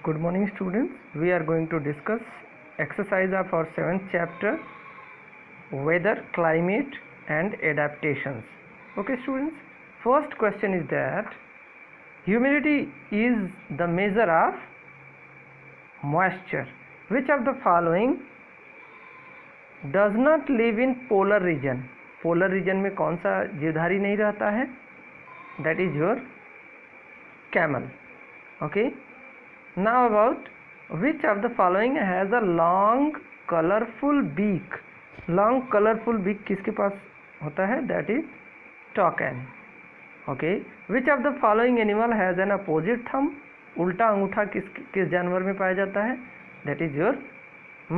Good morning students. We are going to discuss exercise of our 7th chapter, weather, climate and adaptations. Okay students, first question is that humidity is the measure of moisture. Which of the following does not live in polar region? Polar region में कौन सा जीवधारी नहीं रहता है? That is your camel. Okay. Now about which of the following has a long colorful beak? Long colorful beak किसके पास होता है? That is toucan. Okay. Which of the following animal has an opposite thumb? उल्टा अंगूठा किस जानवर में पाया जाता है? That is your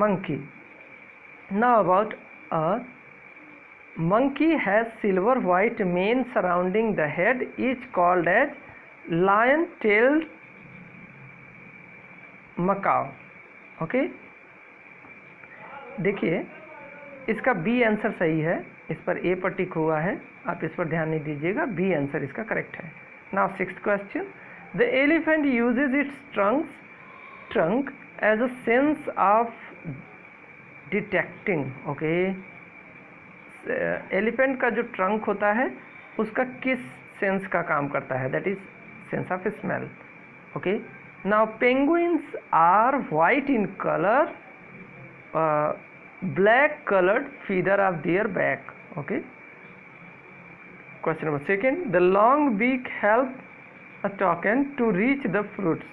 monkey. Now about a monkey has silver white mane surrounding the head is called as lion-tailed macaque. Okay, देखिए इसका बी आंसर सही है. इस पर ए पर टिक हुआ है, आप इस पर ध्यान नहीं दीजिएगा. बी आंसर इसका करेक्ट है. Now sixth question. The elephant uses its trunk as a sense of detecting. Okay, elephant का जो ट्रंक होता है उसका किस सेंस का काम करता है? That is sense of smell. Okay. Now penguins are white in color, black colored feather of their back. Okay. Question number second. The long beak help a toucan to reach the fruits.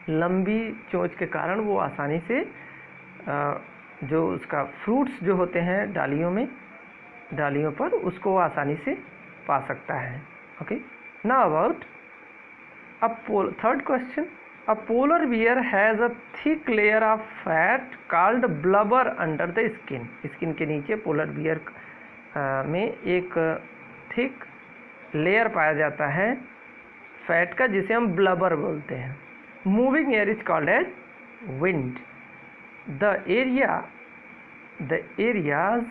लंबी चोंच के कारण वो आसानी से जो उसका fruits जो होते हैं डालियों पर उसको वो आसानी से पा सकता है. Okay. Now about third question. A polar bear has a thick layer of fat called blubber under the skin. Skin के नीचे पोलर बियर में एक थिक लेयर पाया जाता है फैट का, जिसे हम ब्लबर बोलते हैं. Moving air is called as wind. The areas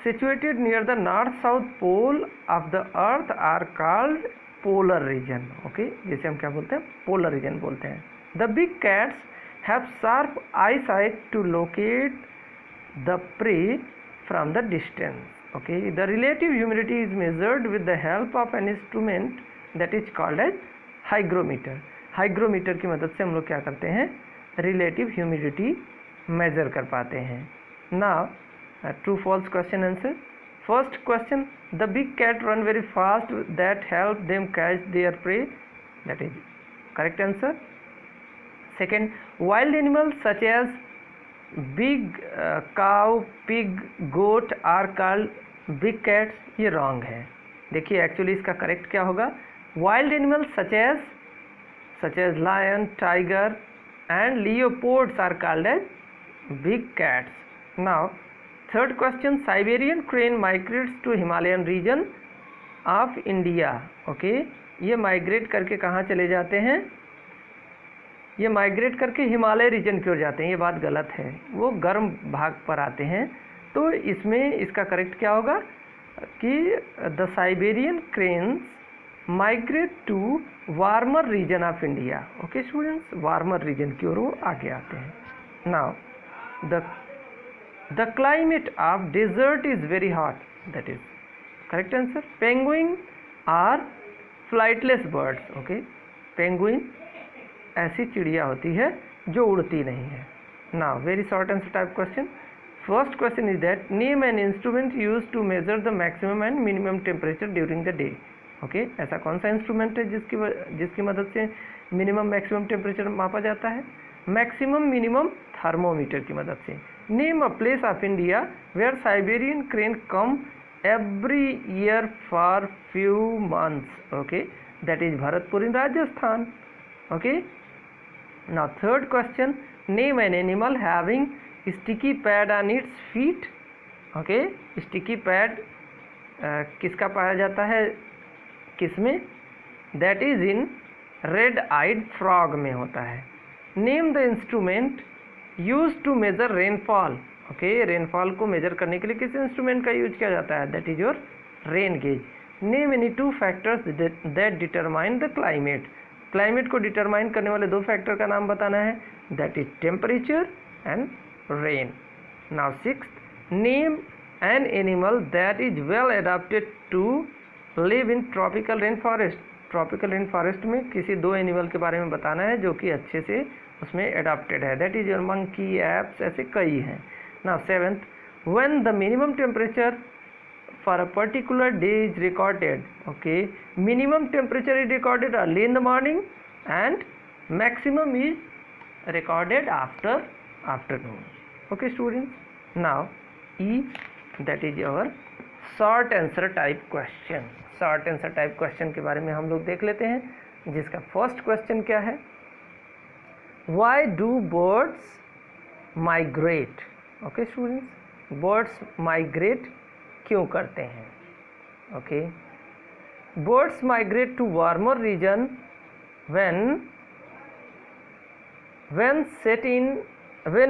situated near the north south pole of the earth are called polar region. Okay, जिसे हम क्या बोलते हैं? पोलर रीजन बोलते हैं. The big cats have sharp eye sight to locate the prey from the distance. Okay. The relative humidity is measured with the help of an instrument that is called as hygrometer. Hygrometer की मदद से हम लोग क्या करते हैं? Relative humidity measure कर पाते हैं. Now true false question answer. First question, the big cat run very fast, that help them catch their prey. That is correct answer. Second, wild animals such as big cow, pig, goat are called big cats. ये wrong है. देखिए actually इसका correct क्या होगा? Wild animals such as lion, tiger and leopards are called as big cats. Now third question, Siberian crane migrates to Himalayan region of India. Okay, ये migrate करके कहाँ चले जाते हैं? ये माइग्रेट करके हिमालय रीजन की ओर जाते हैं. ये बात गलत है, वो गर्म भाग पर आते हैं. तो इसमें इसका करेक्ट क्या होगा कि the Siberian cranes migrate to warmer region of India. Okay students, warmer region की ओर वो आगे आते हैं. Now The climate of desert is very hot. That is correct answer. Penguin are flightless birds. Okay. Penguin ऐसी चिड़िया होती है जो उड़ती नहीं है. Now very short answer type question. First question is that name an instrument used to measure the maximum and minimum temperature during the day. Okay. ऐसा कौन सा इंस्ट्रूमेंट है जिसकी मदद से मिनिमम मैक्सिमम टेम्परेचर मापा जाता है? मैक्सिमम मिनिमम थर्मोमीटर की मदद से. Name a place of India where Siberian crane come every year for few months. Okay, that is Bharatpur in Rajasthan. Okay. Now third question, name an animal having sticky pad on its feet. Okay, sticky pad किसका पाया जाता है? किसमें? That is in red-eyed frog में होता है. Name the instrument use to measure rainfall. Okay, rainfall को measure करने के लिए किस इंस्ट्रूमेंट का यूज किया जाता है? That is your rain gauge. Name any two factors that determine the climate. Climate को डिटरमाइन करने वाले दो फैक्टर का नाम बताना है, that is temperature and rain. Now sixth, name an animal that is well adapted to live in tropical rain forest. Tropical rain forest में किसी दो एनिमल के बारे में बताना है जो कि अच्छे से उसमें एडाप्टेड है, that is your monkey, apps, ऐसे कई हैं। Now seventh, when the minimum temperature for a particular day is recorded, okay, minimum temperature is recorded early in the morning and maximum is recorded after afternoon, okay students. Now E, that is our short answer type question। short answer type question के बारे में हम लोग देख लेते हैं, जिसका first question क्या है, why do birds migrate, okay students, birds migrate क्यों करते हैं, okay. Birds migrate to warmer region when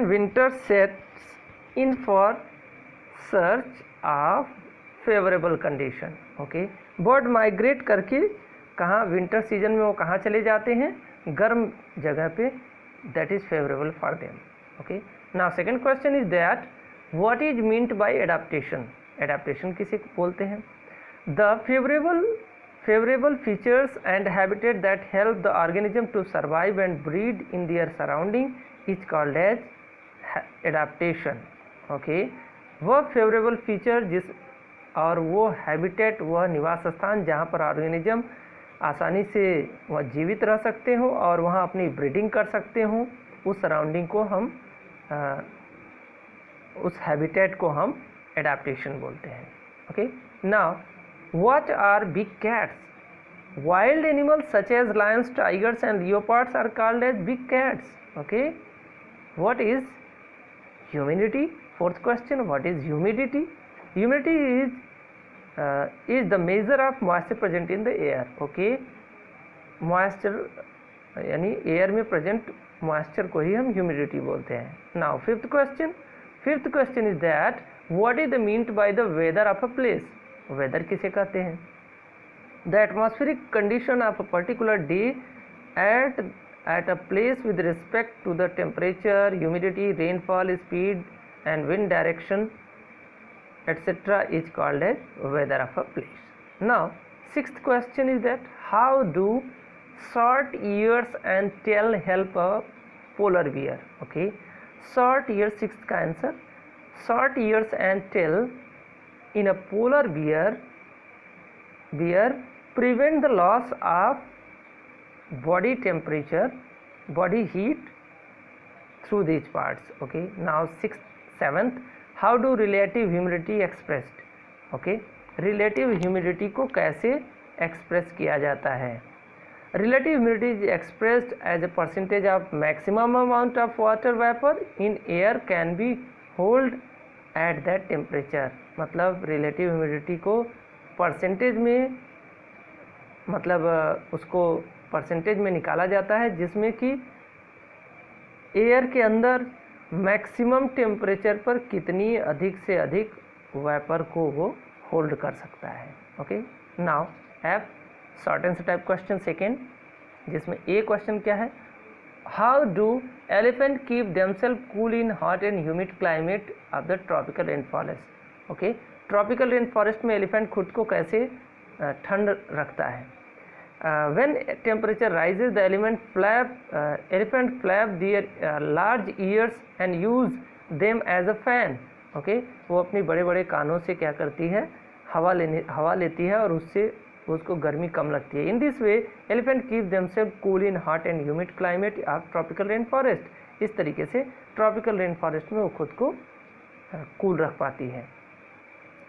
winter sets in for search of favorable condition, okay. Bird migrate करके कहाँ, विंटर सीजन में वो कहाँ चले जाते हैं, गर्म जगह पे, that is favourable for them, okay. Now second question is that what is meant by adaptation. Adaptation किसे बोलते हैं, the favourable features and habitat that help the organism to survive and breed in their surrounding is called as adaptation, okay. वह favourable feature जिस और वो habitat, वह निवास स्थान जहाँ पर ऑर्गेनिज्म आसानी से वह जीवित रह सकते हो और वहाँ अपनी ब्रीडिंग कर सकते हो, उस सराउंडिंग को हम उस हैबिटेट को हम एडाप्टेशन बोलते हैं, okay. Now what are big cats, wild animals such as lions, tigers and leopards are called as big cats, okay. What is humidity, fourth question, what is humidity. Humidity is the measure of moisture present in the air, okay. Moisture यानी air में present moisture को ही हम humidity बोलते हैं। Now fifth question is that what is the meant by the weather of a place. Weather किसे कहते हैं, the atmospheric condition of a particular day at a place with respect to the temperature, humidity, rainfall, speed and wind direction etcetera is called as weather of a place. Now sixth question is that how do short ears and tail help a polar bear, okay. Short ears, sixth का answer, short ears and tail in a polar bear prevent the loss of body temperature, body heat through these parts, okay. Now seventh, how do relative humidity expressed, okay। relative humidity को कैसे express किया जाता है, relative humidity is expressed as a percentage of maximum amount of water vapor in air can be hold at that temperature. मतलब relative humidity को percentage में, मतलब उसको परसेंटेज में निकाला जाता है जिसमें कि एयर के अंदर मैक्सिमम टेम्परेचर पर कितनी अधिक से अधिक वेपर को वो होल्ड कर सकता है, okay. Now F, short answer type question second, जिसमें ए क्वेश्चन क्या है, how do elephant keep themselves cool in hot and humid climate of the tropical rain forest, okay. Tropical rain forest में elephant खुद को कैसे ठंड रखता है, when temperature rises the elephant flap their large ears and use them as a fan, okay. वो अपनी बड़े बड़े कानों से क्या करती है, हवा लेती है और उससे उसको गर्मी कम लगती है। In this way elephant keep themselves cool in hot and humid climate of tropical rain forest. इस तरीके से ट्रॉपिकल रेन फॉरेस्ट में वो खुद को कूल रख पाती है,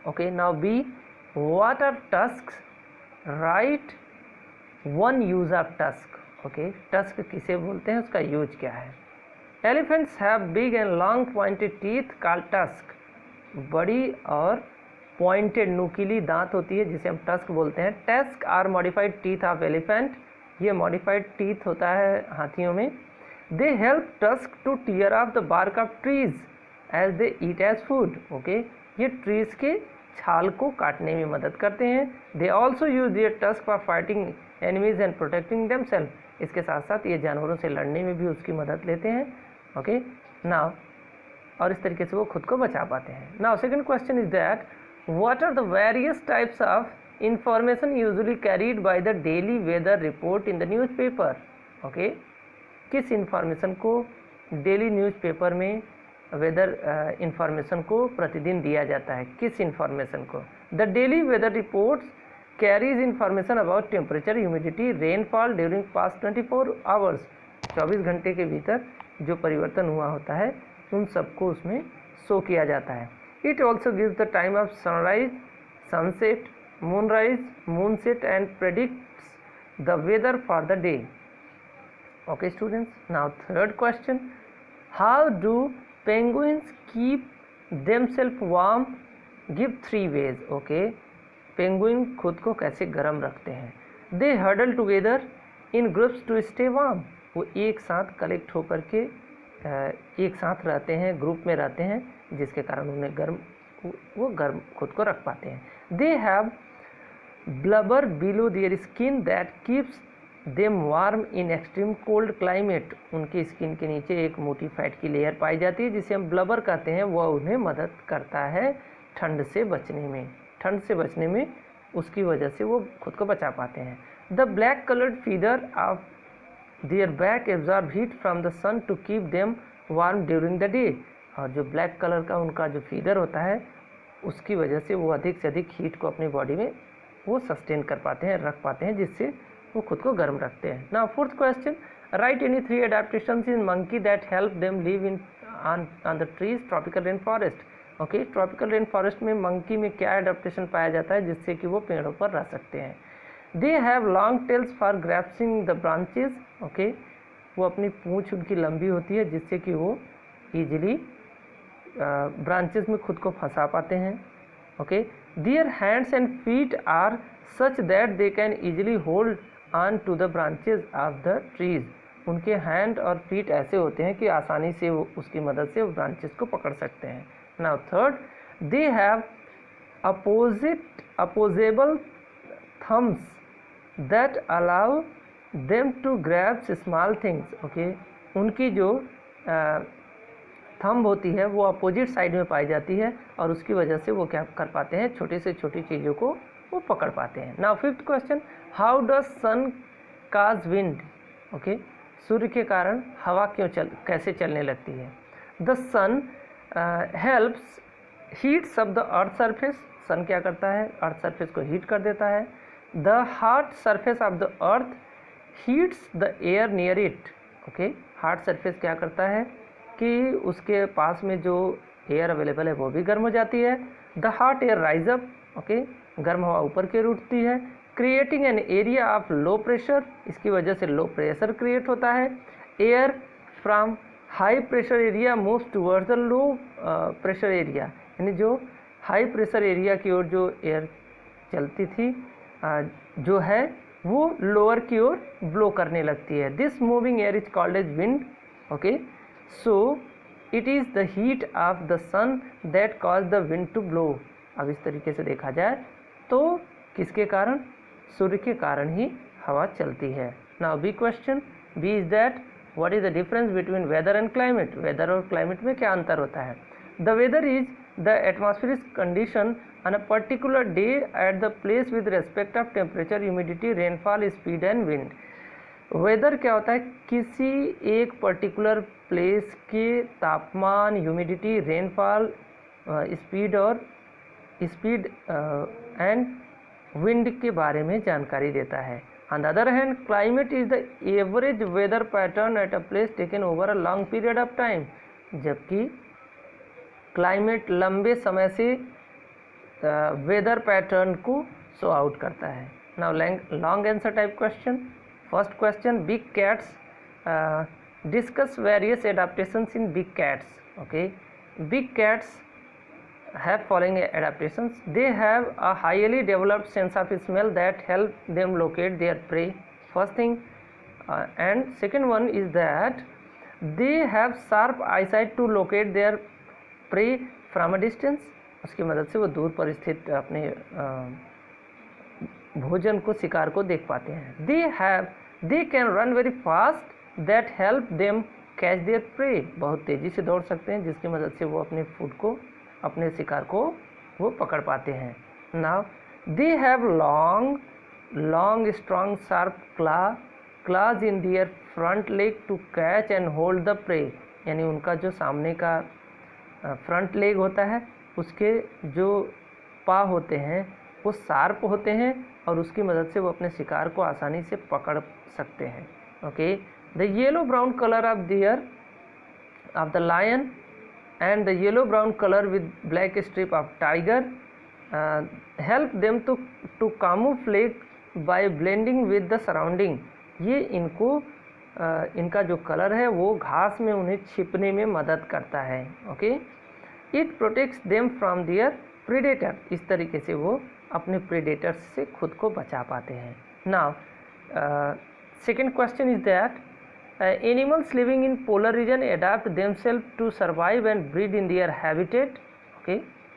okay. Now B, what are tusks, write one use of tusk, okay. Tusk किसे बोलते हैं, उसका यूज क्या है। Elephants have big and long pointed teeth called tusk, बड़ी और पॉइंटेड नुकीली दांत होती है जिसे हम टस्क बोलते हैं। Tusk are modified teeth of elephant, ये मॉडिफाइड टीथ होता है हाथियों में। They help tusk to tear off the bark of trees as they eat as food, okay. ये ट्रीज के छाल को काटने में मदद करते हैं। They also use their tusk for fighting enemies and protecting themselves. इसके साथ साथ ये जानवरों से लड़ने में भी उसकी मदद लेते हैं। ओके नाउ, और इस तरीके से वो खुद को बचा पाते हैं। Now second question is that what are the various types of information usually carried by the daily weather report in the newspaper. Okay, किस इंफॉर्मेशन को डेली न्यूज़पेपर में वेदर इंफॉर्मेशन को प्रतिदिन दिया जाता है, किस इंफॉर्मेशन को? The daily weather reports carries information about temperature, humidity, rainfall during past 24 hours. 24 घंटे के भीतर जो परिवर्तन हुआ होता है उन सबको उसमें शो किया जाता है। It also gives the time of sunrise, sunset, moonrise, moonset and predicts the weather for the day. Okay students, now third question, how do penguins keep themselves warm? give 3 ways. Okay, penguin खुद को कैसे गर्म रखते हैं? they huddle together in groups to stay warm. वो एक साथ collect होकर के एक साथ रहते हैं, ग्रुप में रहते हैं, जिसके कारण उन्हें वो गर्म खुद को रख पाते हैं। they have blubber below their skin that keeps them warm in extreme cold climate. उनकी स्किन के नीचे एक मोटी फैट की लेयर पाई जाती है जिसे हम ब्लबर कहते हैं। वह उन्हें मदद करता है ठंड से बचने में, उसकी वजह से वो खुद को बचा पाते हैं। The black coloured feather of their back absorb heat from the sun to keep them warm during the day. और जो ब्लैक कलर का उनका जो फीदर होता है उसकी वजह से वो अधिक से अधिक हीट को अपनी बॉडी में वो सस्टेन कर पाते हैं, रख पाते हैं, जिससे वो खुद को गर्म रखते हैं। Now fourth question, right any 3 adaptations in monkey that help them live in on the trees tropical rain forest. Okay, tropical rain forest में मंकी में क्या एडेप्टेशन पाया जाता है जिससे कि वो पेड़ों पर रह सकते हैं? They have long tails for grasping the branches. Okay, वो अपनी पूंछ उनकी लंबी होती है जिससे कि वो ईजिली ब्रांचेज में खुद को फंसा पाते हैं। Okay, their hands and feet are such that they can easily hold on to the branches of the trees. उनके हैंड और फीट ऐसे होते हैं कि आसानी से वो उसकी मदद से वो ब्रांचेज को पकड़ सकते हैं। Now third, they have opposable thumbs that allow them to grab small things. Okay, उनकी जो थंब होती है वो अपोजिट साइड में पाई जाती है और उसकी वजह से वो क्या कर पाते हैं, छोटे से छोटी चीज़ों को वो पकड़ पाते हैं। Now fifth question, how does sun cause wind? Okay, सूर्य के कारण हवा कैसे चलने लगती है? The sun helps heats up the earth surface. Sun क्या करता है, अर्थ सरफेस को हीट कर देता है। The hard surface of the earth heats the air near it. Okay, hard surface क्या करता है कि उसके पास में जो एयर अवेलेबल है वो भी गर्म हो जाती है। The hot air rise up. Okay, गर्म हवा ऊपर की ओर उठती है, creating an area of low pressure. इसकी वजह से लो प्रेशर क्रिएट होता है। Air from high pressure area moves towards the low pressure area, यानी जो हाई प्रेशर एरिया की ओर जो एयर चलती थी जो है वो लोअर की ओर ब्लो करने लगती है। This moving air is called as wind. Okay, so it is the heat of the sun that cause the wind to blow. अब इस तरीके से देखा जाए तो किसके कारण, सूर्य के कारण ही हवा चलती है। Now B question, B is that what is the difference between weather and climate? Weather और क्लाइमेट में क्या अंतर होता है? The weather is the atmospheric condition on a particular day at the place with respect of temperature, humidity, rainfall, speed and wind. Weather क्या होता है, किसी एक पर्टिकुलर प्लेस के तापमान, humidity, rainfall, speed and wind के बारे में जानकारी देता है। On the other hand, climate is the average weather pattern at a place taken over a long period of time. जबकि क्लाइमेट लंबे समय से वेदर पैटर्न को शो आउट करता है। Now long answer type question. First question, big cats, discuss various adaptations in big cats. Okay, big cats have following adaptations. They have a highly developed sense of smell that help them locate their prey, first thing, and second one is that they have sharp eyesight to locate their prey from a distance. उसकी मदद से वो दूर पर स्थित अपने भोजन को, शिकार को देख पाते हैं। They have they can run very fast that help them catch there pray, बहुत तेज़ी से दौड़ सकते हैं जिसकी मदद से वो अपने फूड को, अपने शिकार को वो पकड़ पाते हैं। Now they have long strong sharp claws in their front leg to catch and hold the prey, यानी उनका जो सामने का फ्रंट लेग होता है उसके जो पाँव होते हैं वो शार्प होते हैं और उसकी मदद से वो अपने शिकार को आसानी से पकड़ सकते हैं। Okay, the yellow brown colour of the lion and the yellow brown color with black strip of tiger help them to camouflage by blending with the surrounding। ये इनका जो कलर है वो घास में उन्हें छिपने में मदद करता है। Okay, it protects them from their predator, इस तरीके से वो अपने प्रेडेटर्स से खुद को बचा पाते हैं। Now second question is that animals living in polar region adapt themselves to survive and breed in their habitat। Okay,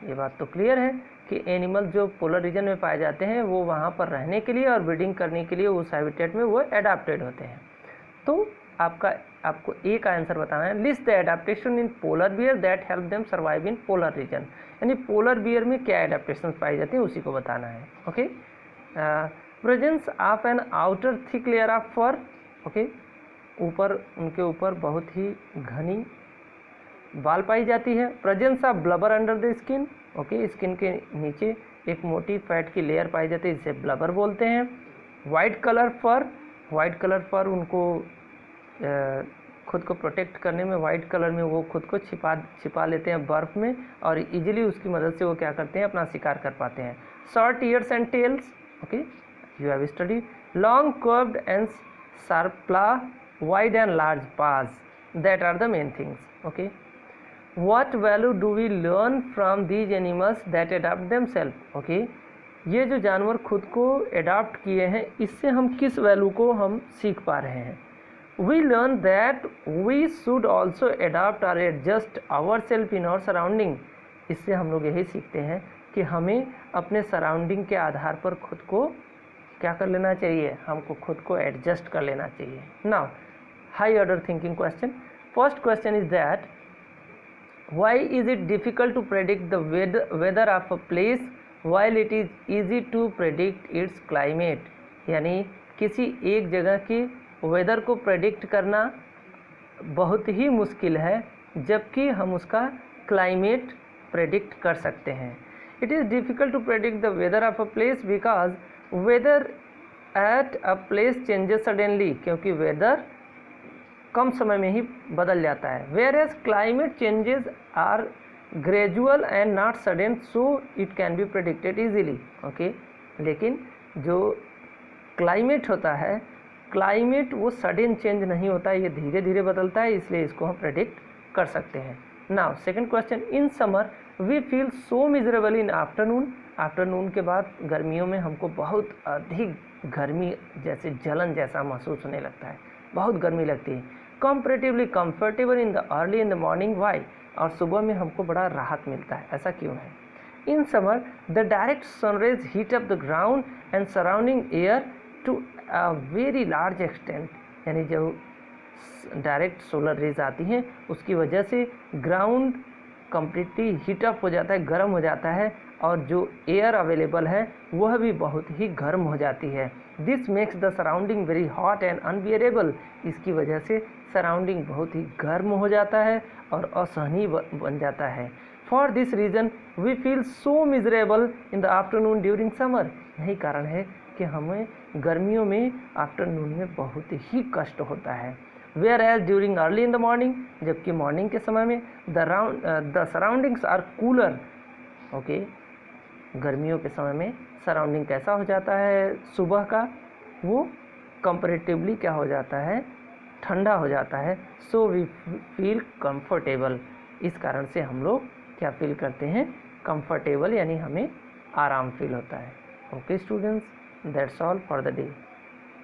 ये बात तो क्लियर है कि एनिमल जो पोलर रीजन में पाए जाते हैं वो वहाँ पर रहने के लिए और ब्रीडिंग करने के लिए उस हैबिटेट में वो एडाप्टेड होते हैं। तो आपको एक आंसर बताना है, list the adaptation in polar bear that help them survive in polar region, यानी पोलर बियर में क्या एडाप्टेशन पाई जाती है उसी को बताना है। Okay, presence of an outer thick layer of fur, okay, ऊपर उनके ऊपर बहुत ही घनी बाल पाई जाती है। Presence of blubber under the skin, okay, skin के नीचे एक मोटी फैट की लेयर पाई जाती है जिसे ब्लबर बोलते हैं। वाइट कलर फर उनको खुद को प्रोटेक्ट करने में वाइट कलर में वो खुद को छिपा लेते हैं बर्फ़ में और इजीली उसकी मदद से वो क्या करते हैं, अपना शिकार कर पाते हैं। Short ears and tails, okay, you have studied. Long curved and sharp claw, wide and large paws, that are the main things। okay, what value do we learn from these animals that adapt themselves? okay, ये जो जानवर खुद को adapt किए हैं इससे हम किस वैल्यू को हम सीख पा रहे हैं? we learn that we should also adapt or adjust ourselves in our surrounding। इससे हम लोग यही सीखते हैं कि हमें अपने सराउंडिंग के आधार पर खुद को क्या कर लेना चाहिए, हमको खुद को एडजस्ट कर लेना चाहिए। Now high order thinking question, first question is that why is it difficult to predict the weather of a place while it is easy to predict its climate, यानी किसी एक जगह की वेदर को प्रेडिक्ट करना बहुत ही मुश्किल है जबकि हम उसका क्लाइमेट प्रेडिक्ट कर सकते हैं। It is difficult to predict the weather of a place because weather at a place changes suddenly, क्योंकि वेदर कम समय में ही बदल जाता है। Whereas climate changes are gradual and not sudden, so it can be predicted easily. Okay, लेकिन जो क्लाइमेट होता है, क्लाइमेट वो सडन चेंज नहीं होता है, ये धीरे धीरे बदलता है, इसलिए इसको हम प्रेडिक्ट कर सकते हैं। Now second question, in summer we feel so miserable in afternoon के बाद गर्मियों में हमको बहुत अधिक गर्मी जैसे जलन जैसा महसूस होने लगता है, बहुत गर्मी लगती है। Comparatively comfortable in the early in the morning, why, और सुबह में हमको बड़ा राहत मिलता है, ऐसा क्यों है? In summer the direct sunrays heat up the ground and surrounding air to a very large extent, यानी जो डायरेक्ट सोलर रेज आती हैं उसकी वजह से ग्राउंड कम्प्लीटली हीटअप हो जाता है, गर्म हो जाता है, और जो एयर अवेलेबल है वह भी बहुत ही गर्म हो जाती है। This makes the surrounding very hot and unbearable, इसकी वजह से सराउंडिंग बहुत ही गर्म हो जाता है और असहनीय बन जाता है। For this reason we feel so miserable in the afternoon during summer, यही कारण है कि हमें गर्मियों में आफ्टरनून में बहुत ही कष्ट होता है। Whereas during early in the morning, जबकि मॉर्निंग के समय में the surroundings are cooler. Okay, गर्मियों के समय में सराउंडिंग कैसा हो जाता है सुबह का, वो कंपैरेटिवली क्या हो जाता है, ठंडा हो जाता है। सो वी फील कंफर्टेबल, इस कारण से हम लोग क्या फील करते हैं, कंफर्टेबल, यानी हमें आराम फील होता है। Okay students, that's all for the day.